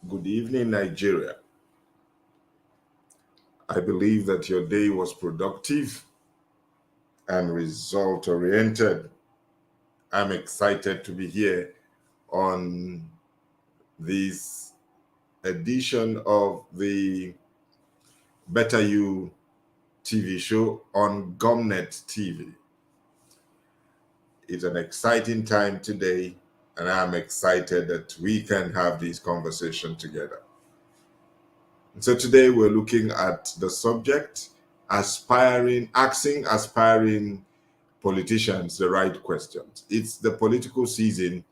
Good evening, Nigeria. I believe that your day was productive and result oriented. I'm excited to be here on this edition of the Better You TV show on Gomnet TV. It's an exciting time today, and I'm excited that we can have this conversation together. So today we're looking at the subject asking aspiring politicians the right questions. It's the political season,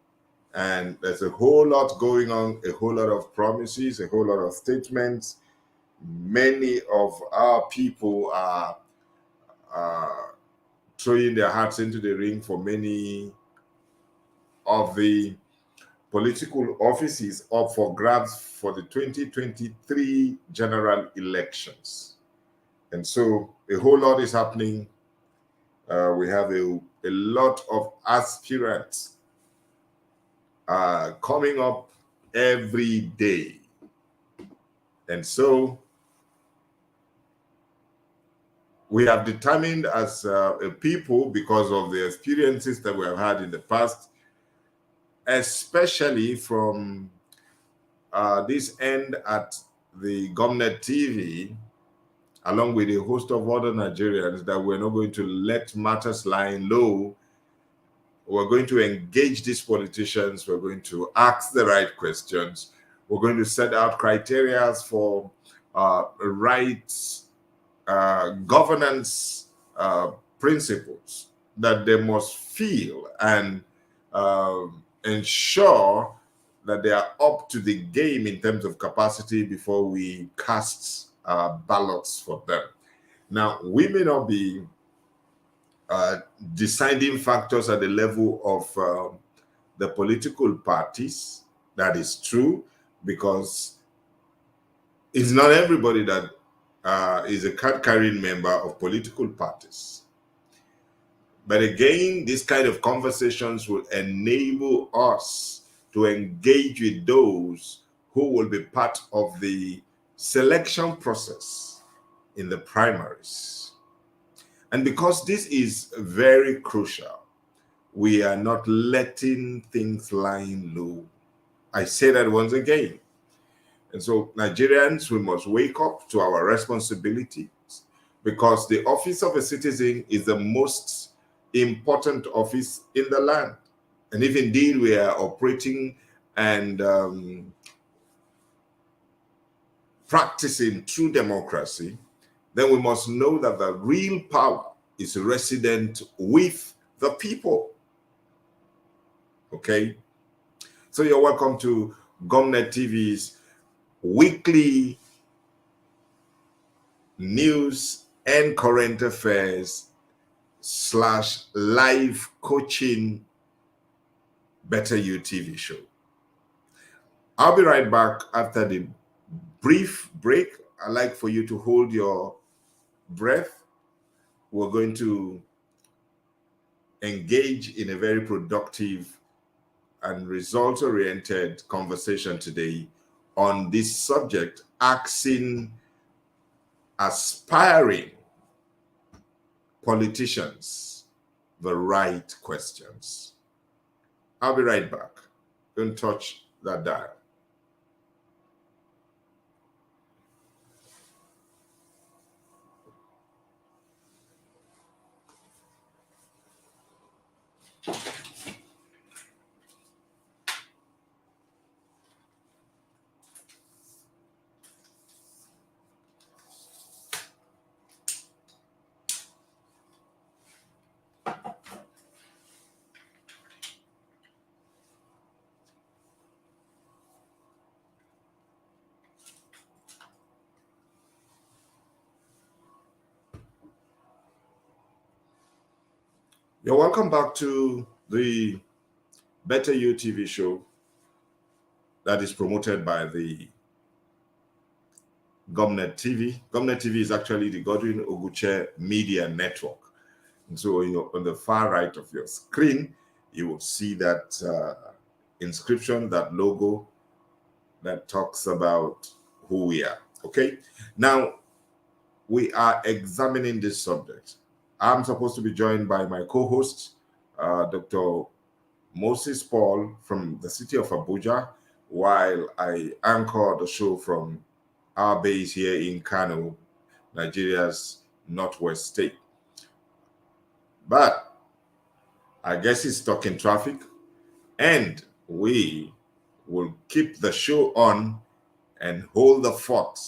and there's a whole lot going on, a whole lot of promises, a whole lot of statements. Many of our people are throwing their hearts into the ring for many of the political offices up for grabs for the 2023 general elections. And so a whole lot is happening. We have a lot of aspirants coming up every day. And so we have determined as a people, because of the experiences that we have had in the past, especially from this end at the Gomnet TV, along with a host of other Nigerians, that we're not going to let matters lying low. We're going to engage these politicians. We're going to ask the right questions. We're going to set out criteria for governance principles that they must feel and ensure that they are up to the game in terms of capacity before we cast ballots for them. Now, we may not be deciding factors at the level of the political parties. That is true, because it's not everybody that is a card-carrying member of political parties. But again, this kind of conversations will enable us to engage with those who will be part of the selection process in the primaries. And because this is very crucial, we are not letting things lying low. I say that once again. And so, Nigerians, we must wake up to our responsibilities, because the office of a citizen is the most important office in the land. And if indeed we are operating and practicing true democracy, then we must know that the real power is resident with the people. Okay? So you're welcome to Gomnet TV's weekly news and current affairs / live coaching Better You TV show. I'll be right back after the brief break. I'd like for you to hold your breath. We're going to engage in a very productive and result-oriented conversation today on this subject, asking aspiring politicians the right questions. I'll be right back. Don't touch that dial. You're welcome back to the Better You TV show that is promoted by the Gomnet TV. Gomnet TV is actually the Godwin Oguche Media Network. And so on the far right of your screen, you will see that inscription, that logo, that talks about who we are. Okay, now we are examining this subject. I'm supposed to be joined by my co-host, Dr. Moses Paul from the city of Abuja, while I anchor the show from our base here in Kano, Nigeria's northwest state. But I guess he's stuck in traffic, and we will keep the show on and hold the fort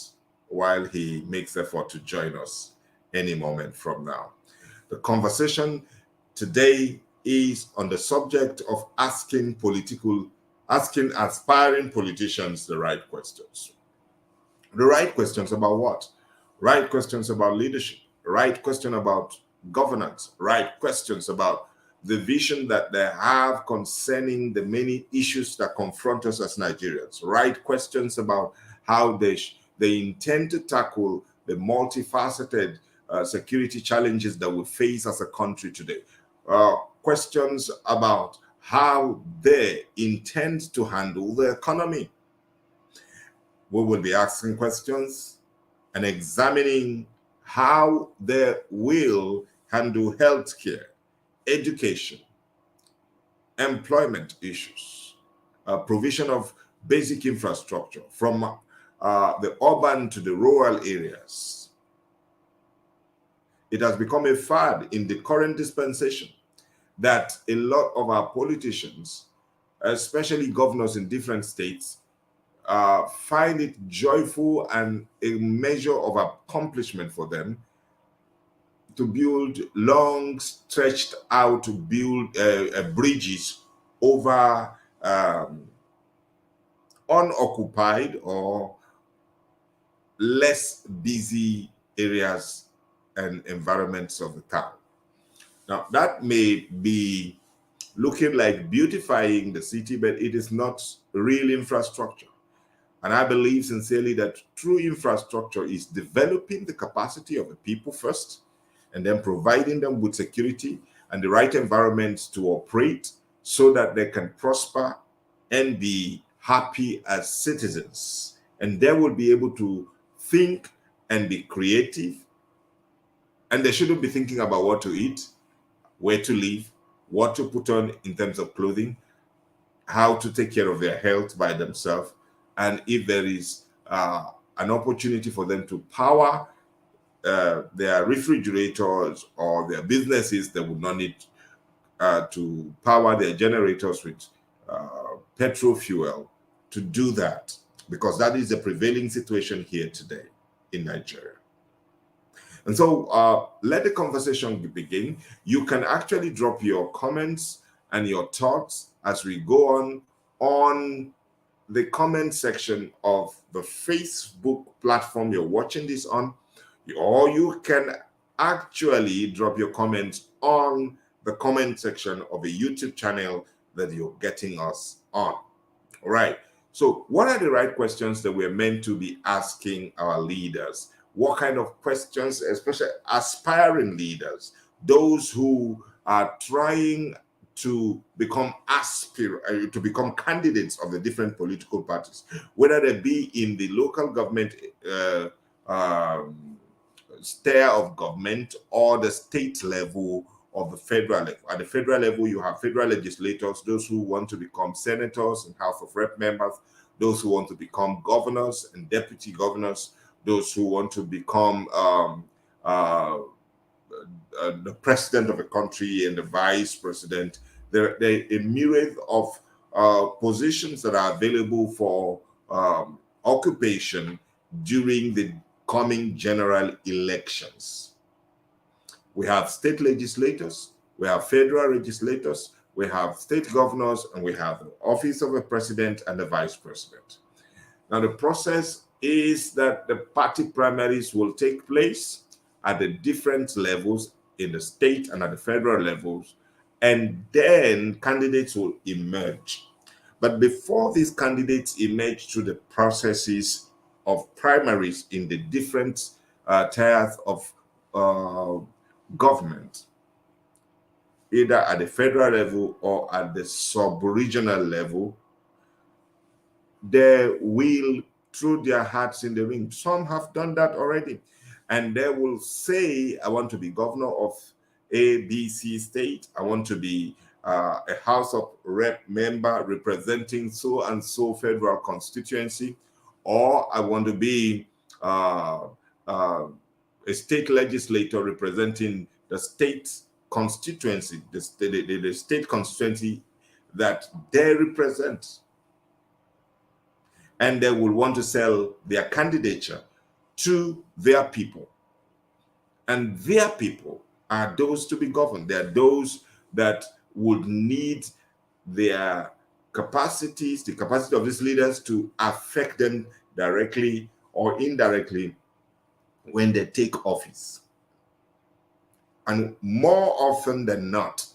while he makes effort to join us any moment from now. The conversation today is on the subject of asking aspiring politicians the right questions. The right questions about what? Right questions about leadership, right question about governance, right questions about the vision that they have concerning the many issues that confront us as Nigerians, right questions about how they intend to tackle the multifaceted security challenges that we face as a country today, questions about how they intend to handle the economy. We will be asking questions and examining how they will handle healthcare, education, employment issues, provision of basic infrastructure from the urban to the rural areas. It has become a fad in the current dispensation that a lot of our politicians, especially governors in different states, find it joyful and a measure of accomplishment for them to build long, stretched out, to build bridges over unoccupied or less busy areas and environments of the town. Now, that may be looking like beautifying the city, but it is not real infrastructure. And I believe sincerely that true infrastructure is developing the capacity of the people first, and then providing them with security and the right environments to operate so that they can prosper and be happy as citizens. And they will be able to think and be creative. And they shouldn't be thinking about what to eat, where to live, what to put on in terms of clothing, how to take care of their health by themselves. And if there is an opportunity for them to power their refrigerators or their businesses, they would not need to power their generators with petrol fuel to do that, because that is the prevailing situation here today in Nigeria. And so let the conversation begin. You can actually drop your comments and your thoughts as we go on the comment section of the Facebook platform you're watching this on, or you can actually drop your comments on the comment section of a YouTube channel that you're getting us on. All right. So what are the right questions that we're meant to be asking our leaders? What kind of questions, especially aspiring leaders, those who are trying to become candidates of the different political parties, whether they be in the local government sphere of government or the state level or the federal level. At the federal level, you have federal legislators, those who want to become senators and House of Rep members, those who want to become governors and deputy governors, those who want to become the president of a country and the vice president. There are a myriad of positions that are available for occupation during the coming general elections. We have state legislators, we have federal legislators, we have state governors, and we have the office of a president and the vice president. Now, the process is that the party primaries will take place at the different levels in the state and at the federal levels, and then candidates will emerge. But before these candidates emerge through the processes of primaries in the different tiers of government, either at the federal level or at the sub-regional level, they will throw their hearts in the ring. Some have done that already. And they will say, I want to be governor of A, B, C state. I want to be a House of Rep member representing so and so federal constituency. Or I want to be a state legislator representing the state constituency, the state constituency that they represent. And they will want to sell their candidature to their people. And their people are those to be governed. They are those that would need their capacities, the capacity of these leaders to affect them directly or indirectly when they take office. And more often than not,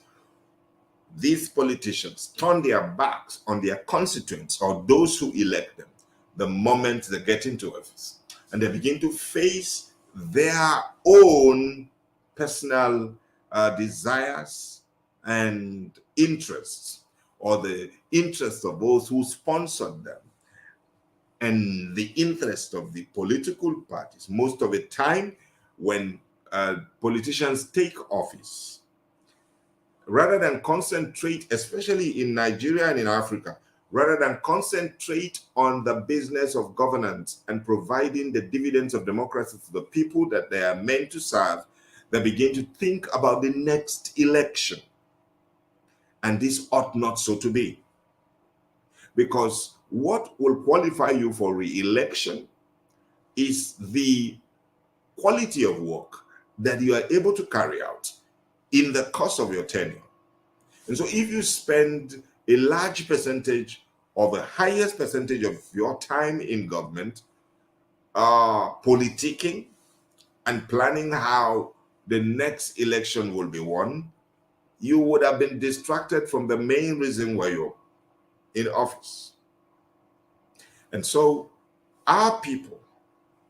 these politicians turn their backs on their constituents or those who elect them the moment they get into office. And they begin to face their own personal desires and interests, or the interests of those who sponsored them, and the interest of the political parties. Most of the time, when politicians take office, rather than concentrate, especially in Nigeria and in Africa, rather than concentrate on the business of governance and providing the dividends of democracy to the people that they are meant to serve, they begin to think about the next election. And this ought not so to be. Because what will qualify you for re-election is the quality of work that you are able to carry out in the course of your tenure. And so if you spend a large percentage or the highest percentage of your time in government politicking and planning how the next election will be won, you would have been distracted from the main reason why you're in office. And so our people,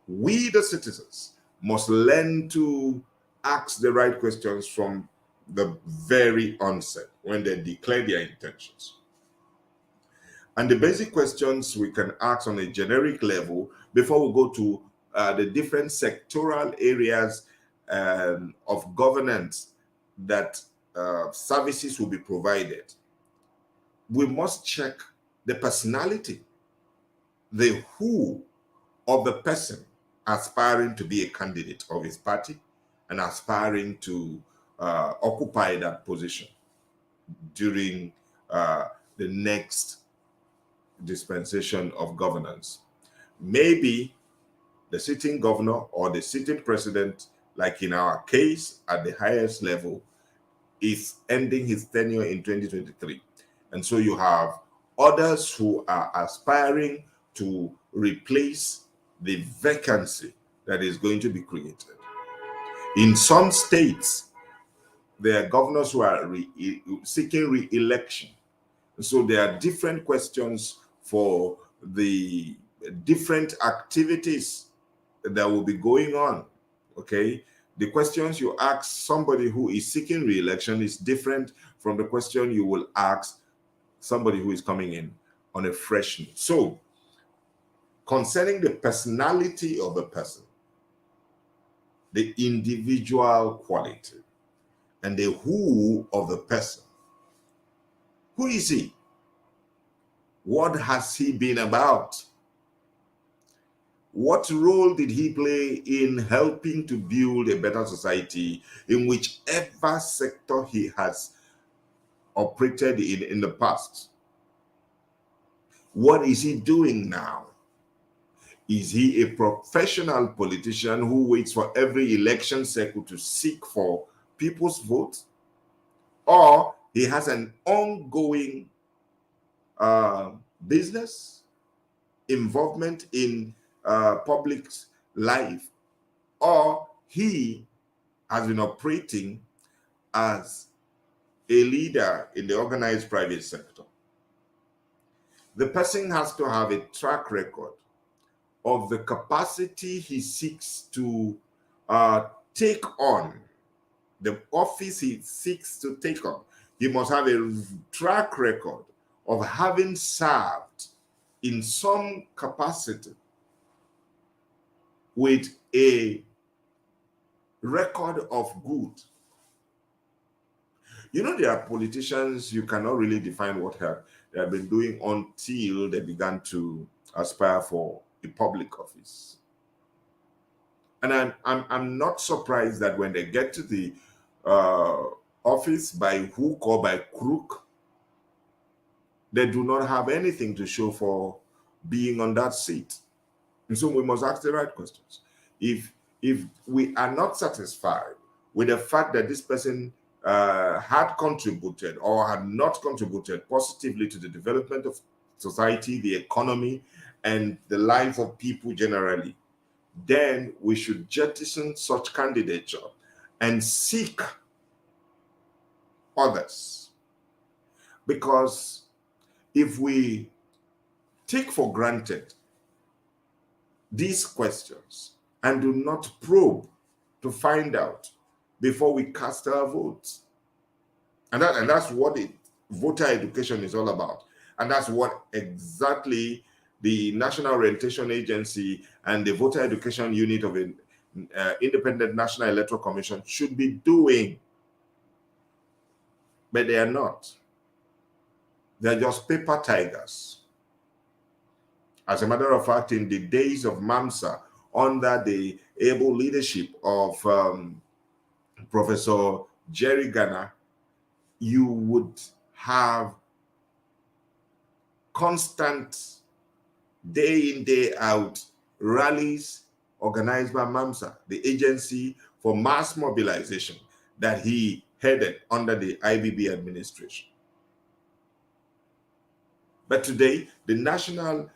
we the citizens, must learn to ask the right questions from the very onset when they declare their intentions. And the basic questions we can ask on a generic level before we go to the different sectoral areas of governance that services will be provided. We must check the personality, the who of the person aspiring to be a candidate of his party and aspiring to occupy that position during the next dispensation of governance. Maybe the sitting governor or the sitting president, like in our case at the highest level, is ending his tenure in 2023. And so you have others who are aspiring to replace the vacancy that is going to be created. In some states, there are governors who are seeking re-election. So there are different questions for the different activities that will be going on, okay? The questions you ask somebody who is seeking re-election is different from the question you will ask somebody who is coming in on a fresh note. So, concerning the personality of the person, the individual quality, and the who of the person. Who is he? What has he been about? What role did he play in helping to build a better society in whichever sector he has operated in the past? What is he doing now? Is he a professional politician who waits for every election cycle to seek for people's vote? Or he has an ongoing business involvement in public life, or he has been operating as a leader in the organized private sector? The person has to have a track record of the capacity he seeks to take on, the office he seeks to take on. He must have a track record of having served in some capacity with a record of good. You know, there are politicians you cannot really define what they have been doing until they began to aspire for a public office. And I'm not surprised that when they get to the office by hook or by crook, they do not have anything to show for being on that seat. And so we must ask the right questions. If we are not satisfied with the fact that this person had contributed or had not contributed positively to the development of society, the economy, and the lives of people generally, then we should jettison such candidature and seek others. Because if we take for granted these questions and do not probe to find out before we cast our votes, and that's what voter education is all about, and that's what exactly the National Orientation Agency and the Voter Education Unit of an Independent National Electoral Commission should be doing. But they are not. They're just paper tigers. As a matter of fact, in the days of MAMSA, under the able leadership of Professor Jerry Garner, you would have constant, day in, day out rallies organized by MAMSA, the agency for mass mobilization that he headed under the IBB administration. But today, the National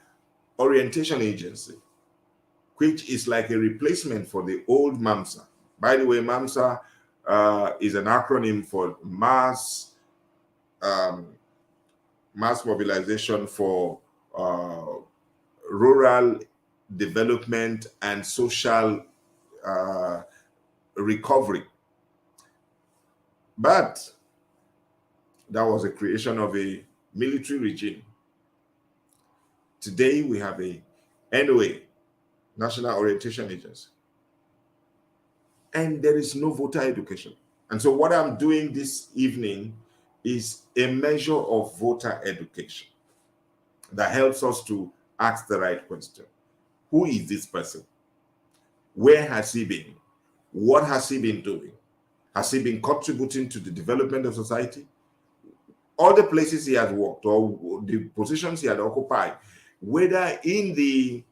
Orientation Agency, which is like a replacement for the old MAMSA. By the way, MAMSA is an acronym for mass mobilization for rural development and social recovery. But that was a creation of a military regime. Today we have a NOA, National Orientation Agency, and there is no voter education. And so what I'm doing this evening is a measure of voter education that helps us to ask the right question. Who is this person? Where has he been? What has he been doing? Has he been contributing to the development of society? All the places he has worked or the positions he had occupied, whether in the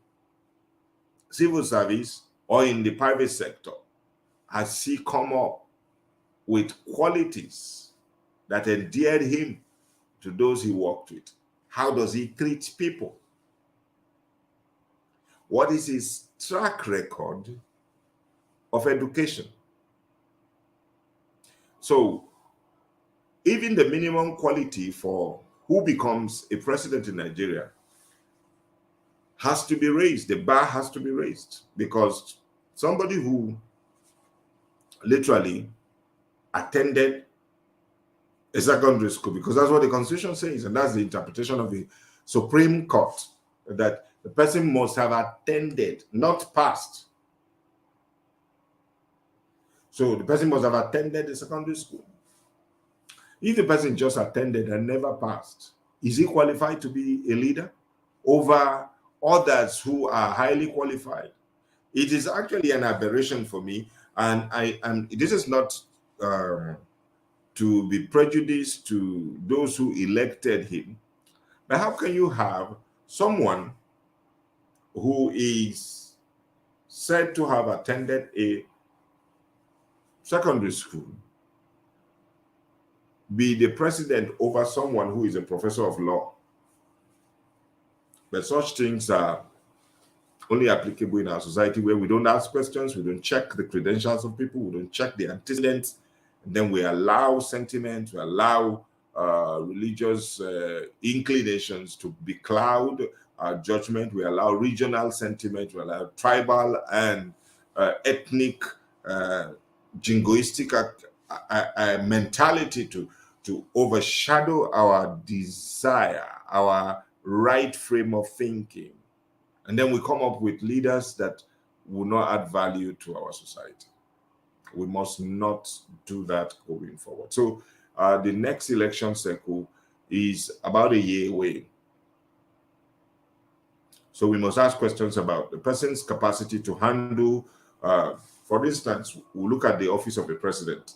civil service or in the private sector, has he come up with qualities that endeared him to those he worked with? How does he treat people? What is his track record of education? So even the minimum quality for who becomes a president in Nigeria has to be raised. The bar has to be raised, because somebody who literally attended a secondary school, because that's what the Constitution says, and that's the interpretation of the Supreme Court, that the person must have attended, not passed. So the person must have attended a secondary school. If the person just attended and never passed, is he qualified to be a leader over others who are highly qualified? It is actually an aberration for me, and this is not to be prejudiced to those who elected him. But how can you have someone who is said to have attended a secondary school be the president over someone who is a professor of law? But such things are only applicable in our society, where we don't ask questions, we don't check the credentials of people, we don't check the antecedents, and then we allow sentiment, we allow religious inclinations to becloud our judgment, we allow regional sentiment, we allow tribal and ethnic jingoistic mentality to overshadow our desire, our right frame of thinking. And then we come up with leaders that will not add value to our society. We must not do that going forward. So the next election cycle is about a year away. So we must ask questions about the person's capacity to handle, for instance, we look at the office of a president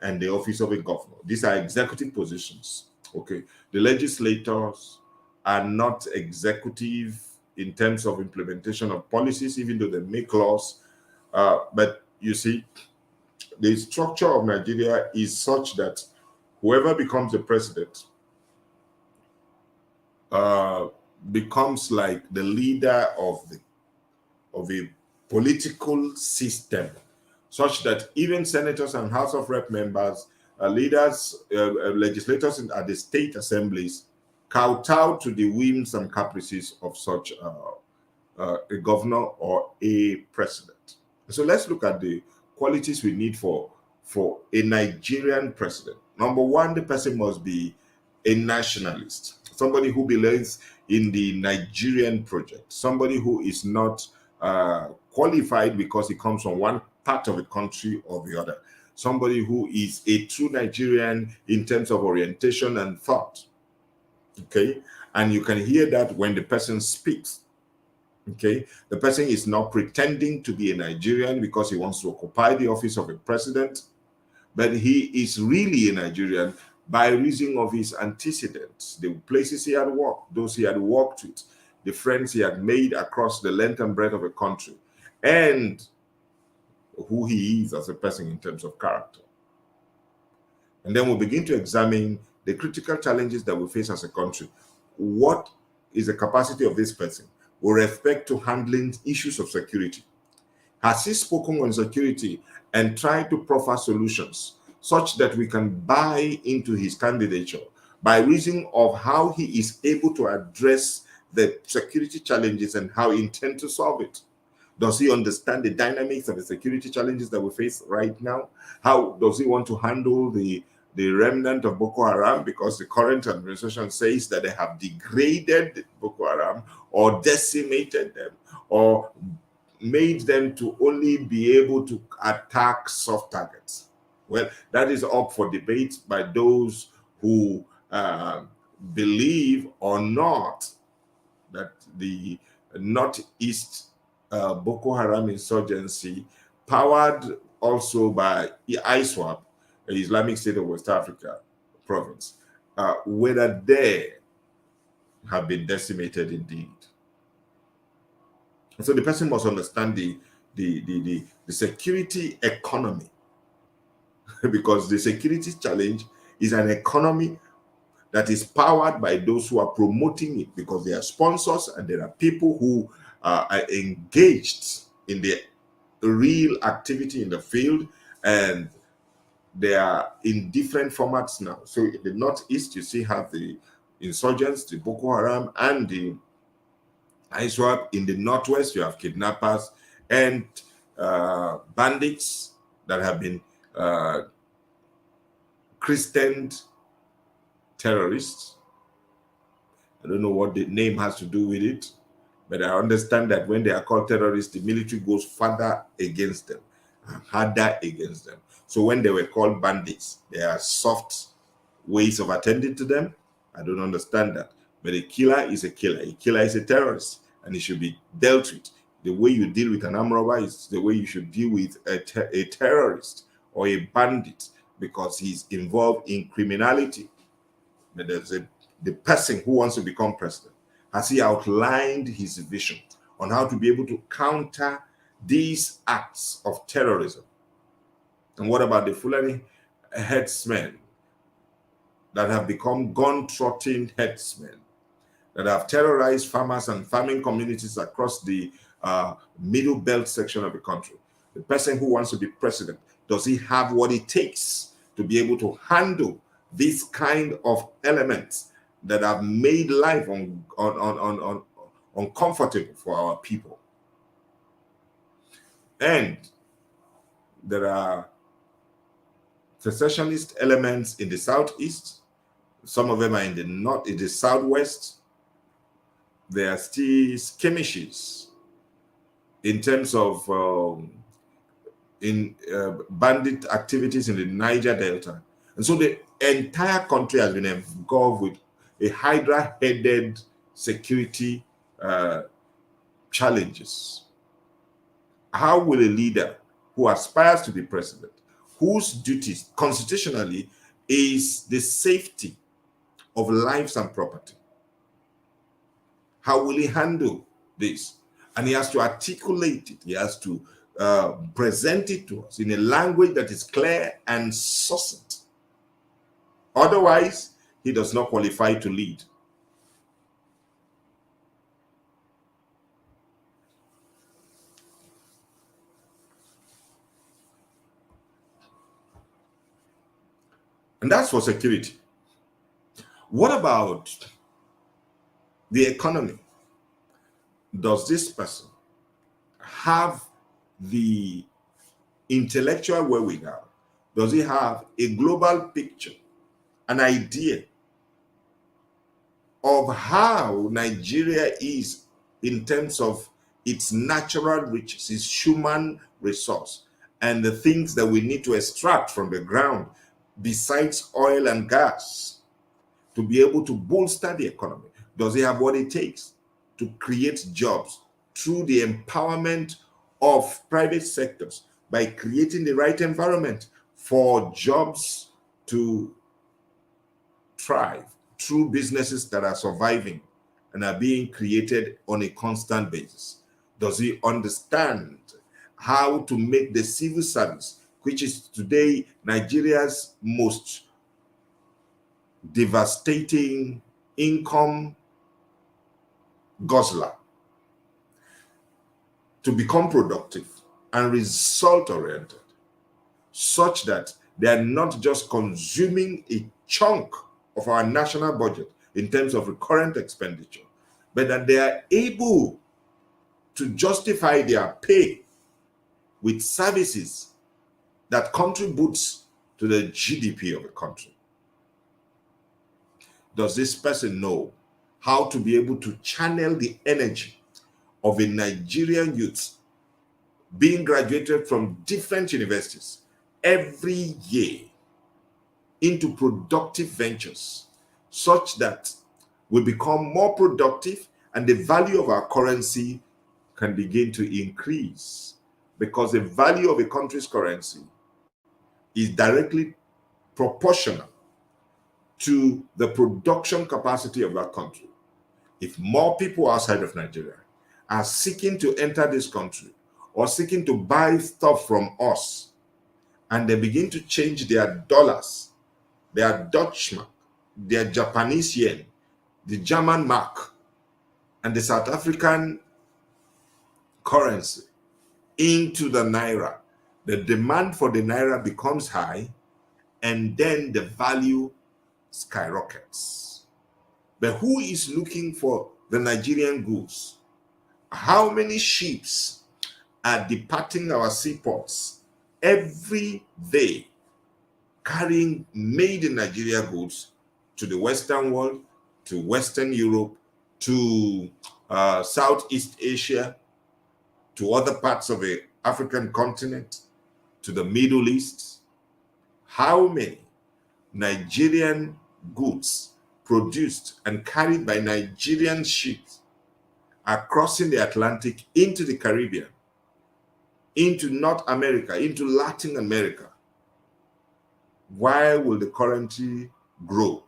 and the office of a governor. These are executive positions, okay? The legislators are not executive in terms of implementation of policies, even though they make laws. But you see, the structure of Nigeria is such that whoever becomes the president becomes like the leader of a political system, such that even senators and House of Rep members, legislators at the state assemblies, kowtow to the whims and caprices of such a governor or a president. So let's look at the qualities we need for a Nigerian president. Number one, the person must be a nationalist, somebody who believes in the Nigerian project, somebody who is not qualified because he comes from one part of the country or the other, somebody who is a true Nigerian in terms of orientation and thought. Okay, and you can hear that when the person speaks. Okay, the person is not pretending to be a Nigerian because he wants to occupy the office of a president, but he is really a Nigerian by reason of his antecedents, the places he had worked, those he had worked with, the friends he had made across the length and breadth of a country, and who he is as a person in terms of character. And then we'll begin to examine the critical challenges that we face as a country. What is the capacity of this person with respect to handling issues of security? Has he spoken on security and tried to proffer solutions such that we can buy into his candidature by reason of how he is able to address the security challenges and how he intends to solve it? Does he understand the dynamics of the security challenges that we face right now? How does he want to handle the remnant of Boko Haram, because the current administration says that they have degraded Boko Haram or decimated them or made them to only be able to attack soft targets? Well, that is up for debate by those who believe or not that the Northeast Boko Haram insurgency, powered also by ISWAP, the Islamic State of West Africa province, whether they have been decimated indeed. So the person must understand the security economy, because the security challenge is an economy that is powered by those who are promoting it, because they are sponsors and there are people who are engaged in the real activity in the field, and they are in different formats now. So in the Northeast, you see have the insurgents, the Boko Haram and the ISWAP. In the Northwest, you have kidnappers and bandits that have been christened terrorists. I don't know what the name has to do with it, but I understand that when they are called terrorists, the military goes further against them and harder against them. So when they were called bandits, there are soft ways of attending to them. I don't understand that. But a killer is a killer. A killer is a terrorist, and it should be dealt with. The way you deal with an armed robber is the way you should deal with a terrorist or a bandit, because he's involved in criminality. But the person who wants to become president, has he outlined his vision on how to be able to counter these acts of terrorism? And what about the Fulani headsmen that have become gun-trotting headsmen that have terrorized farmers and farming communities across the middle belt section of the country? The person who wants to be president, does he have what it takes to be able to handle these kind of elements that have made life uncomfortable for our people? And there are secessionist elements in the Southeast. Some of them are in the Southwest. there are still skirmishes in terms of bandit activities in the Niger Delta. And so the entire country has been engulfed with a hydra-headed security challenges. How will a leader who aspires to be president, whose duties constitutionally is the safety of lives and property, how will he handle this? And he has to articulate it. He has to present it to us in a language that is clear and succinct. Otherwise, he does not qualify to lead. And that's for security. What about the economy? Does this person have the intellectual wherewithal? Does he have a global picture, an idea of how Nigeria is in terms of its natural riches, its human resource, and the things that we need to extract from the ground besides oil and gas to be able to bolster the economy? Does he have what it takes to create jobs through the empowerment of private sectors by creating the right environment for jobs to thrive through businesses that are surviving and are being created on a constant basis? Does he understand how to make the civil service, which is today Nigeria's most devastating income guzzler, to become productive and result oriented, such that they are not just consuming a chunk of our national budget in terms of recurrent expenditure, but that they are able to justify their pay with services that contributes to the GDP of a country? Does this person know how to be able to channel the energy of a Nigerian youth being graduated from different universities every year into productive ventures, such that we become more productive and the value of our currency can begin to increase? Because the value of a country's currency is directly proportional to the production capacity of that country. If more people outside of Nigeria are seeking to enter this country or seeking to buy stuff from us, and they begin to change their dollars, their Dutch mark, their Japanese yen, the German mark, and the South African currency into the naira, the demand for the naira becomes high, and then the value skyrockets. But who is looking for the Nigerian goods? How many ships are departing our seaports every day carrying made in Nigeria goods to the Western world, to Western Europe, to Southeast Asia, to other parts of the African continent, to the Middle East? How many Nigerian goods produced and carried by Nigerian ships are crossing the Atlantic into the Caribbean, into North America, into Latin America? Why will the currency grow?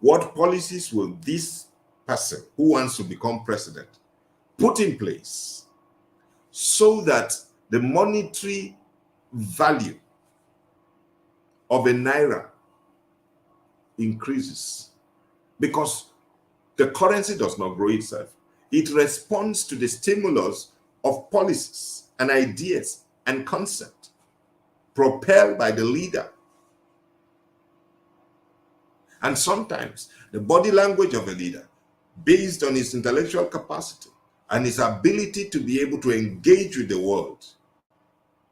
What policies will this person who wants to become president put in place so that the monetary value of a naira increases? Because the currency does not grow itself. It responds to the stimulus of policies and ideas and concepts propelled by the leader. And sometimes the body language of a leader, based on his intellectual capacity and his ability to be able to engage with the world,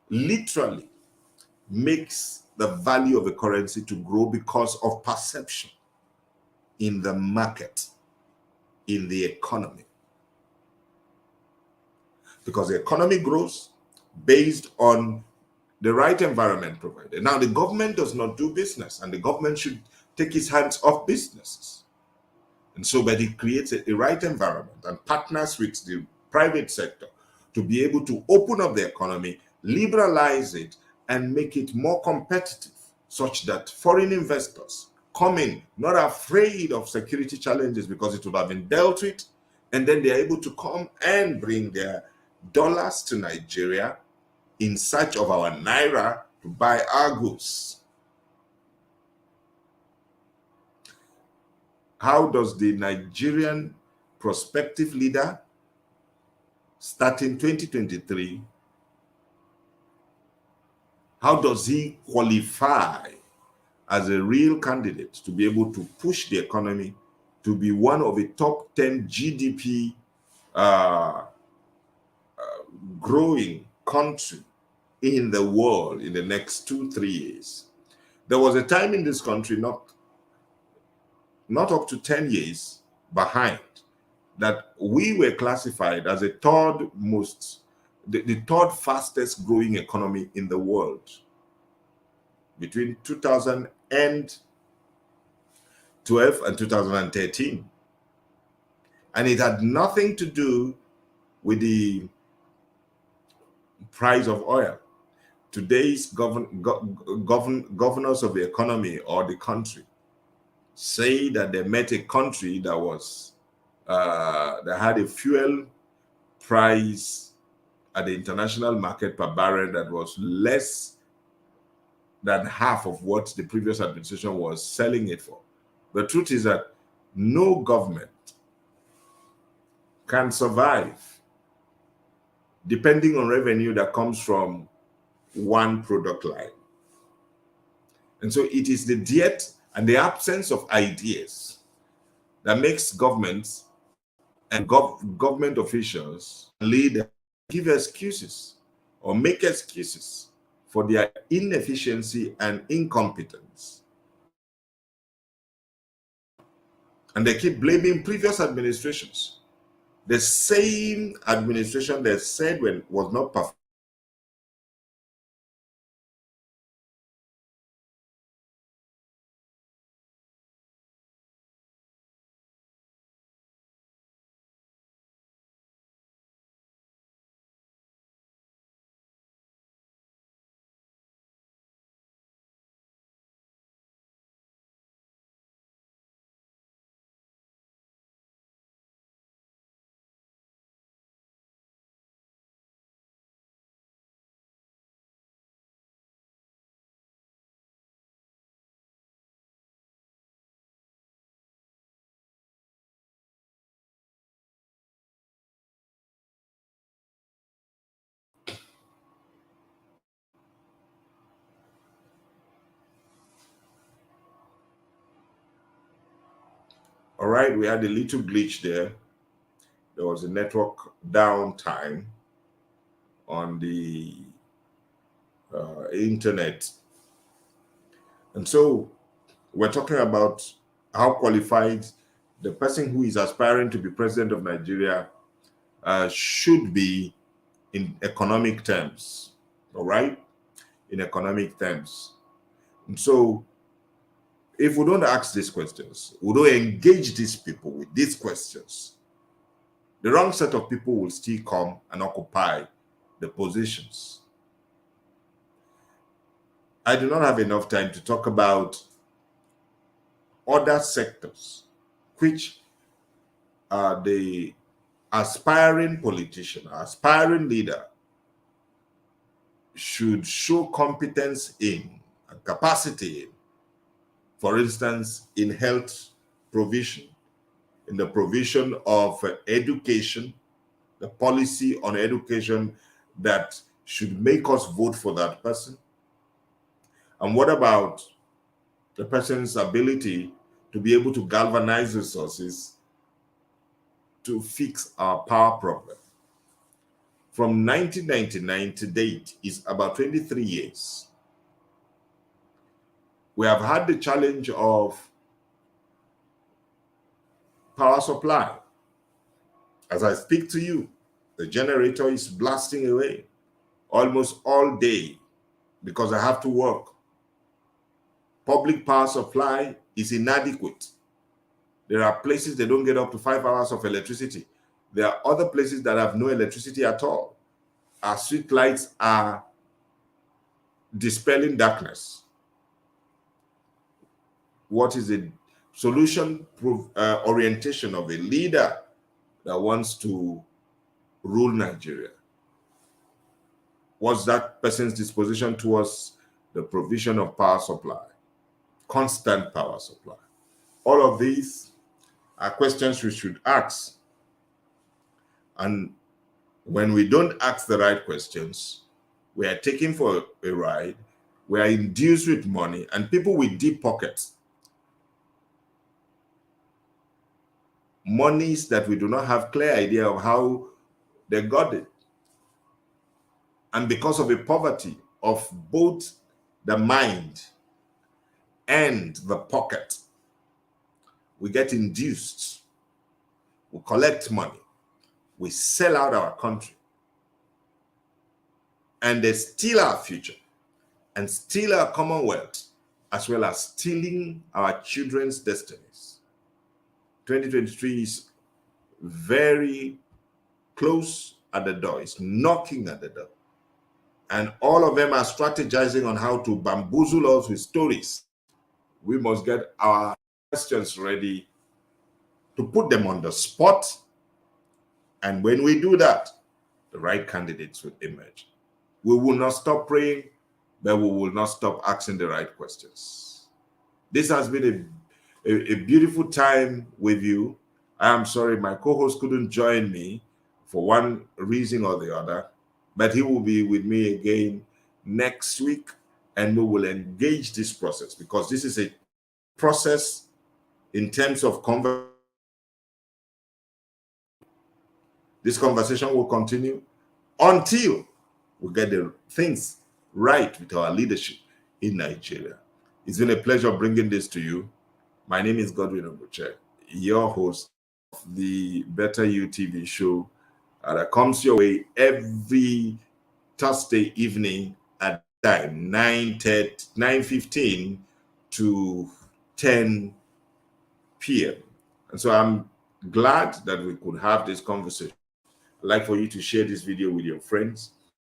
literally makes the value of a currency to grow because of perception in the market, in the economy. Because the economy grows based on the right environment provided. Now, the government does not do business, and the government should take its hands off businesses. And so, but it creates a right environment and partners with the private sector to be able to open up the economy, liberalize it, and make it more competitive, such that foreign investors come in not afraid of security challenges because it would have been dealt with, and then they're able to come and bring their dollars to Nigeria in search of our naira to buy our goods. How does the Nigerian prospective leader starting 2023, how does he qualify as a real candidate to be able to push the economy to be one of the top 10 GDP growing country in the world in the next 2-3 years? There was a time in this country, not up to 10 years behind, that we were classified as the third fastest growing economy in the world between 2012 and 2013. And it had nothing to do with the price of oil. Today's governors of the economy or the country say that they met a country that was that had a fuel price at the international market per barrel that was less than half of what the previous administration was selling it for. The truth is that no government can survive depending on revenue that comes from one product line. And so it is the dearth and the absence of ideas that makes governments and government officials, leaders, give excuses or make excuses for their inefficiency and incompetence. And they keep blaming previous administrations. The same administration that said when was not perfect. All right, we had a little glitch there. There was a network downtime on the internet. And so we're talking about how qualified the person who is aspiring to be president of Nigeria should be in economic terms, all right? In economic terms. And so if we don't ask these questions, we don't engage these people with these questions, the wrong set of people will still come and occupy the positions. I do not have enough time to talk about other sectors which the aspiring politician, aspiring leader should show competence in and capacity in. For instance, in health provision, in the provision of education, the policy on education that should make us vote for that person. And what about the person's ability to be able to galvanize resources to fix our power problem? From 1999 to date is about 23 years. We have had the challenge of power supply. As I speak to you, the generator is blasting away almost all day because I have to work. Public power supply is inadequate. There are places they don't get up to 5 hours of electricity. There are other places that have no electricity at all. Our street lights are dispelling darkness. What is the solution orientation of a leader that wants to rule Nigeria? What's that person's disposition towards the provision of power supply, constant power supply? All of these are questions we should ask. And when we don't ask the right questions, we are taken for a ride, we are induced with money, and people with deep pockets, monies that we do not have clear idea of how they got it. And because of a poverty of both the mind and the pocket, we get induced, we collect money, we sell out our country, and they steal our future and steal our commonwealth, as well as stealing our children's destinies. 2023 is very close at the door. It's knocking at the door. And all of them are strategizing on how to bamboozle us with stories. We must get our questions ready to put them on the spot. And when we do that, the right candidates will emerge. We will not stop praying, but we will not stop asking the right questions. This has been a beautiful time with you. I am sorry my co-host couldn't join me for one reason or the other, but he will be with me again next week, and we will engage this process, because this is a process in terms of conversation. This conversation will continue until we get the things right with our leadership in Nigeria. It's been a pleasure bringing this to you. My name is Godwin Obuche, your host of the Better You TV show that comes your way every Thursday evening at time 9:15 to 10 p.m. And so I'm glad that we could have this conversation. I'd like for you to share this video with your friends.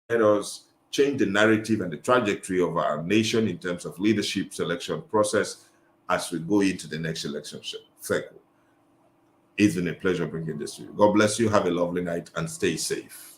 Let us change the narrative and the trajectory of our nation in terms of leadership selection process as we go into the next election cycle. It's been a pleasure bringing this to you. God bless you. Have a lovely night and stay safe.